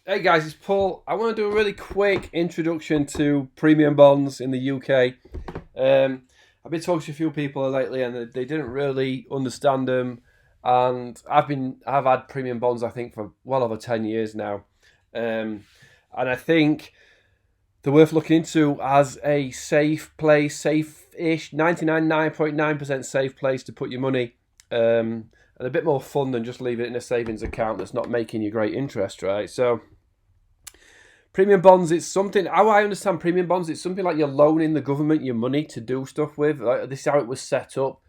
Hey guys, it's Paul. I want to do a really quick introduction to premium bonds in the UK. I've been talking to a few people lately, and they didn't really understand them. And I've had premium bonds, I think, for well over 10 years now, and I think they're worth looking into as a safe place, safe-ish, 99.9% safe place to put your money, and a bit more fun than just leave it in a savings account that's not making you great interest, right? So. Premium bonds, it's something, how I understand premium bonds, it's something like you're loaning the government your money to do stuff with. Like, this is how it was set up.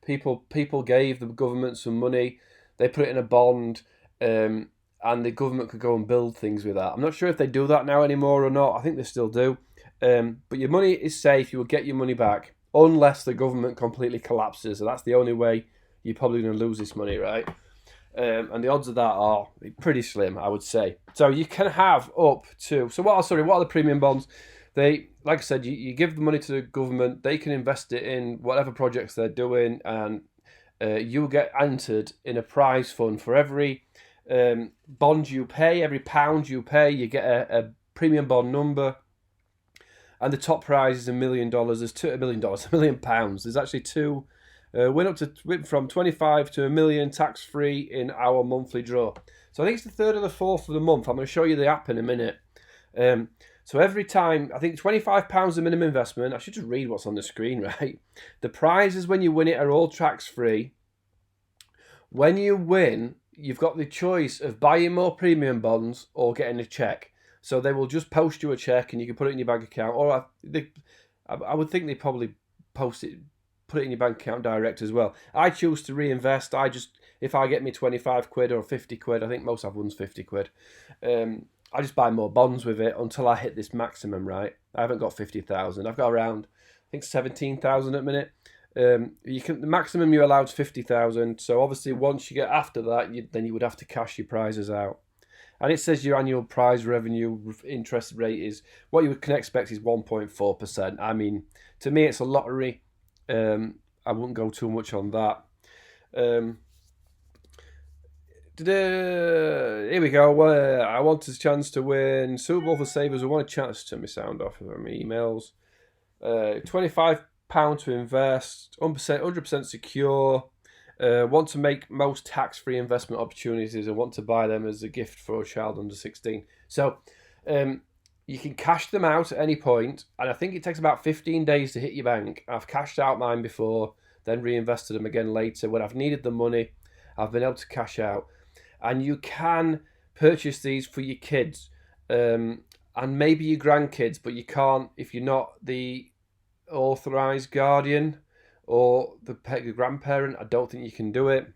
People gave the government some money, they put it in a bond, and the government could go and build things with that. I'm not sure if they do that now anymore or not. I think they still do. But your money is safe. You will get your money back unless the government completely collapses. So that's the only way you're probably going to lose this money, right? And the odds of that are pretty slim, I would say. So you can have up to. So what are the premium bonds? They, like I said, you give the money to the government. They can invest it in whatever projects they're doing, and you get entered in a prize fund for every bond you pay, every pound you pay. You get a premium bond number, and the top prize is $1 million. There's $1 million, £1 million. There's actually two. Went from 25 to a million tax free in our monthly draw. So I think it's the third or the fourth of the month. I'm going to show you the app in a minute. So every time, I think £25 the minimum investment. I should just read what's on the screen, right? The prizes when you win it are all tax free. When you win, you've got the choice of buying more premium bonds or getting a check. So they will just post you a check and you can put it in your bank account. Or I would think they probably put it in your bank account direct as well. I choose to reinvest. If I get me 25 quid or 50 quid, I think most I've won's 50 quid. I just buy more bonds with it until I hit this maximum, right? I haven't got 50,000. I've got around, I think 17,000 at the minute. The maximum you're allowed is 50,000. So obviously once you get after that, then you would have to cash your prizes out. And it says your annual prize revenue interest rate is, what you can expect is 1.4%. I mean, to me, it's a lottery. I wouldn't go too much on that. Here we go. I want a chance to win Super Bowl for Savers. I want a chance to turn my sound off of my emails. £25 to invest, 100% secure. Want to make most tax-free investment opportunities. I want to buy them as a gift for a child under 16. So, you can cash them out at any point, and I think it takes about 15 days to hit your bank. I've cashed out mine before, then reinvested them again later. When I've needed the money, I've been able to cash out. And you can purchase these for your kids and maybe your grandkids, but you can't if you're not the authorised guardian or the grandparent. I don't think you can do it.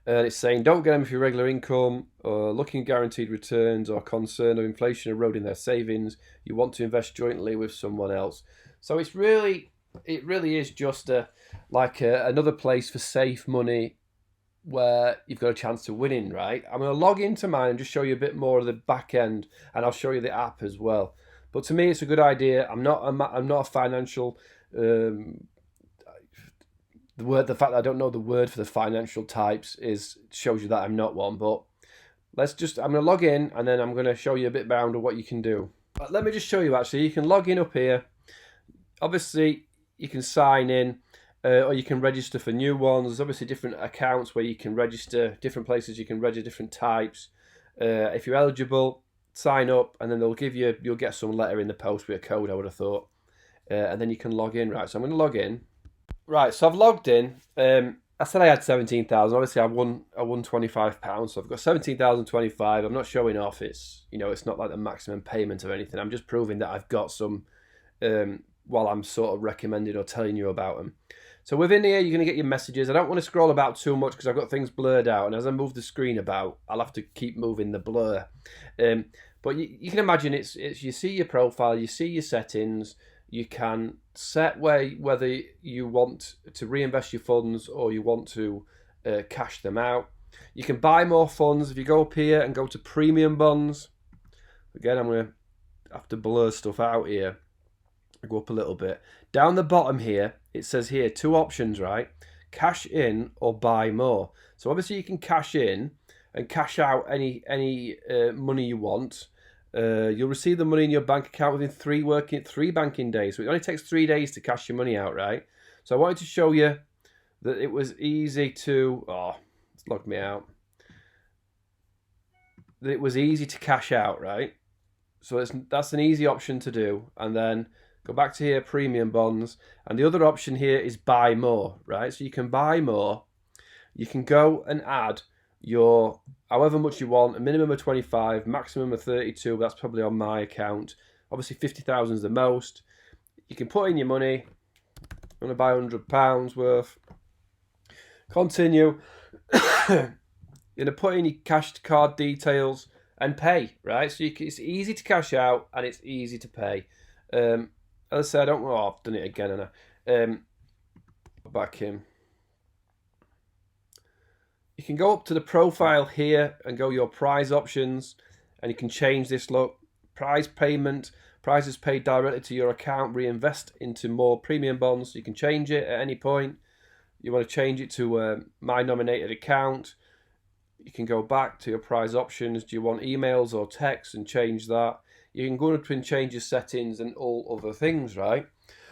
And it's saying don't get them if your regular income or looking at guaranteed returns or concerned of inflation eroding their savings. You want to invest jointly with someone else. So it really is just another place for safe money where you've got a chance to win in, right? I'm going to log into mine and just show you a bit more of the back end, and I'll show you the app as well. But to me, it's a good idea. I'm not a financial. The fact that I don't know the word for the financial types shows you that I'm not one. But I'm going to log in and then I'm going to show you a bit around of what you can do. But let me just show you actually. You can log in up here. Obviously, you can sign in or you can register for new ones. There's obviously different accounts where you can register, different places you can register, different types. If you're eligible, sign up and then you'll get some letter in the post with a code, I would have thought. And then you can log in, right? So I'm going to log in. Right, so I've logged in. I said I had 17,000. Obviously, I won £25, so I've got 17,025. I'm not showing off. It's not like the maximum payment or anything. I'm just proving that I've got some while I'm sort of recommending or telling you about them. So within here, you're going to get your messages. I don't want to scroll about too much because I've got things blurred out, and as I move the screen about, I'll have to keep moving the blur. But you can imagine it's you see your profile, you see your settings. You can set whether you want to reinvest your funds or you want to cash them out. You can buy more funds. If you go up here and go to premium bonds, again, I'm going to have to blur stuff out here. I go up a little bit. Down the bottom here, it says here, two options, right? Cash in or buy more. So obviously you can cash in and cash out any money you want. You'll receive the money in your bank account within three banking days. So it only takes 3 days to cash your money out, right? So I wanted to show you that it was easy to... Oh, it's logged me out. That it was easy to cash out, right? So that's an easy option to do. And then go back to here, premium bonds. And the other option here is buy more, right? So you can buy more. You can go and add your however much you want, a minimum of 25, maximum of 32. That's probably on my account. Obviously 50,000 is the most. You can put in your money. I'm going to buy £100 worth. Continue. You're going to put in your cash card details and pay, right? So it's easy to cash out and it's easy to pay. As I said, I've done it again, and back in. You can go up to the profile here and go your prize options, and you can change this. Look, prize payment, prizes paid directly to your account, reinvest into more premium bonds. So you can change it at any point. You want to change it to my nominated account. You can go back to your prize options. Do you want emails or text, and change that. You can go up and change your settings and all other things, right?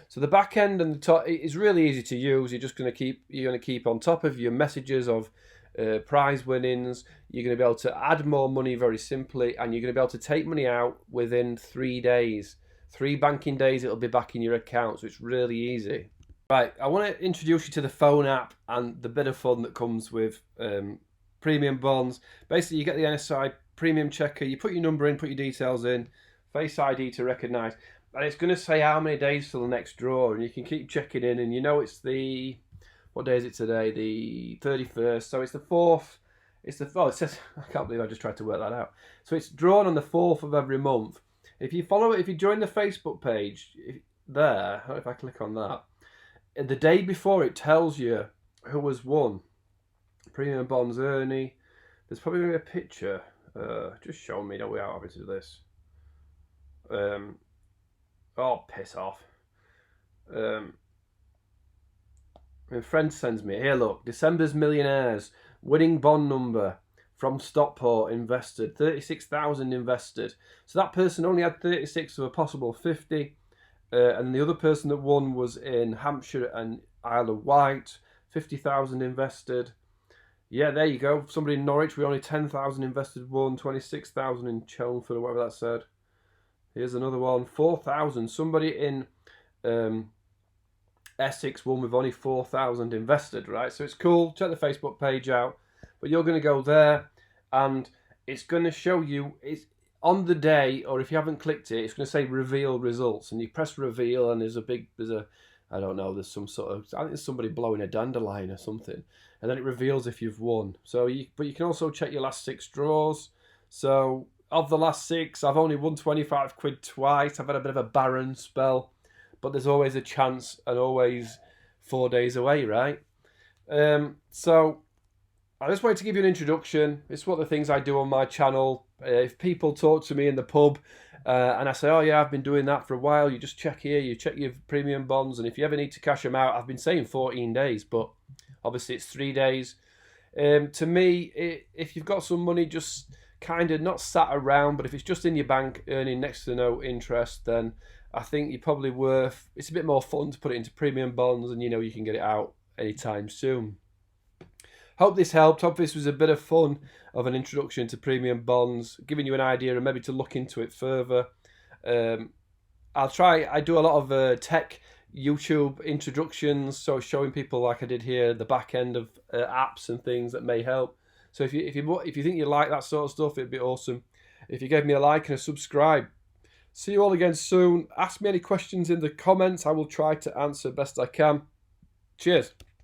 So the back end and the top is really easy to use. You're going to keep on top of your messages of prize winnings. You're going to be able to add more money very simply, and you're going to be able to take money out within 3 days. 3 banking days, it'll be back in your account. So it's really easy. Right, I want to introduce you to the phone app and the bit of fun that comes with premium bonds. Basically, you get the NSI premium checker. You put your number in, put your details in, Face ID to recognise, and it's going to say how many days till the next draw, and you can keep checking in, and you know it's the... What day is it today? The 31st. So it's the 4th. It says, I can't believe I just tried to work that out. So it's drawn on the 4th of every month. If you join the Facebook page, I don't know if I click on that, the day before it tells you who has won. Premium bonds, Ernie. There's probably going to be a picture. Just show me, don't we, how to do this. Oh, piss off. My friend sends me, here look, December's millionaires, winning bond number from Stockport invested, 36,000 invested. So that person only had 36 of a possible 50. And the other person that won was in Hampshire and Isle of Wight, 50,000 invested. Yeah, there you go. Somebody in Norwich, we only 10,000 invested, won 26,000 in Chelmsford or whatever that said. Here's another one, 4,000. Somebody in Essex won with only 4,000 invested, right? So it's cool. Check the Facebook page out. But you're going to go there and it's going to show you, it's on the day, or if you haven't clicked it, it's going to say reveal results. And you press reveal and there's I don't know, there's some sort of, I think there's somebody blowing a dandelion or something. And then it reveals if you've won. But you can also check your last 6 draws. So of the last 6, I've only won 25 quid twice. I've had a bit of a barren spell. But there's always a chance and always 4 days away, right? So I just wanted to give you an introduction. It's one of the things I do on my channel. If people talk to me in the pub and I say, oh yeah, I've been doing that for a while, you just check here, you check your premium bonds, and if you ever need to cash them out, I've been saying 14 days, but obviously it's 3 days. To me, if you've got some money just kind of not sat around, but if it's just in your bank earning next to no interest, then I think you're probably it's a bit more fun to put it into premium bonds, and you know you can get it out anytime soon. Hope this helped. Hope this was a bit of fun of an introduction to premium bonds, giving you an idea and maybe to look into it further. I do a lot of tech YouTube introductions, so showing people like I did here, the back end of apps and things that may help. So if you think you like that sort of stuff, it'd be awesome if you gave me a like and a subscribe. See you all again soon. Ask me any questions in the comments. I will try to answer best I can. Cheers.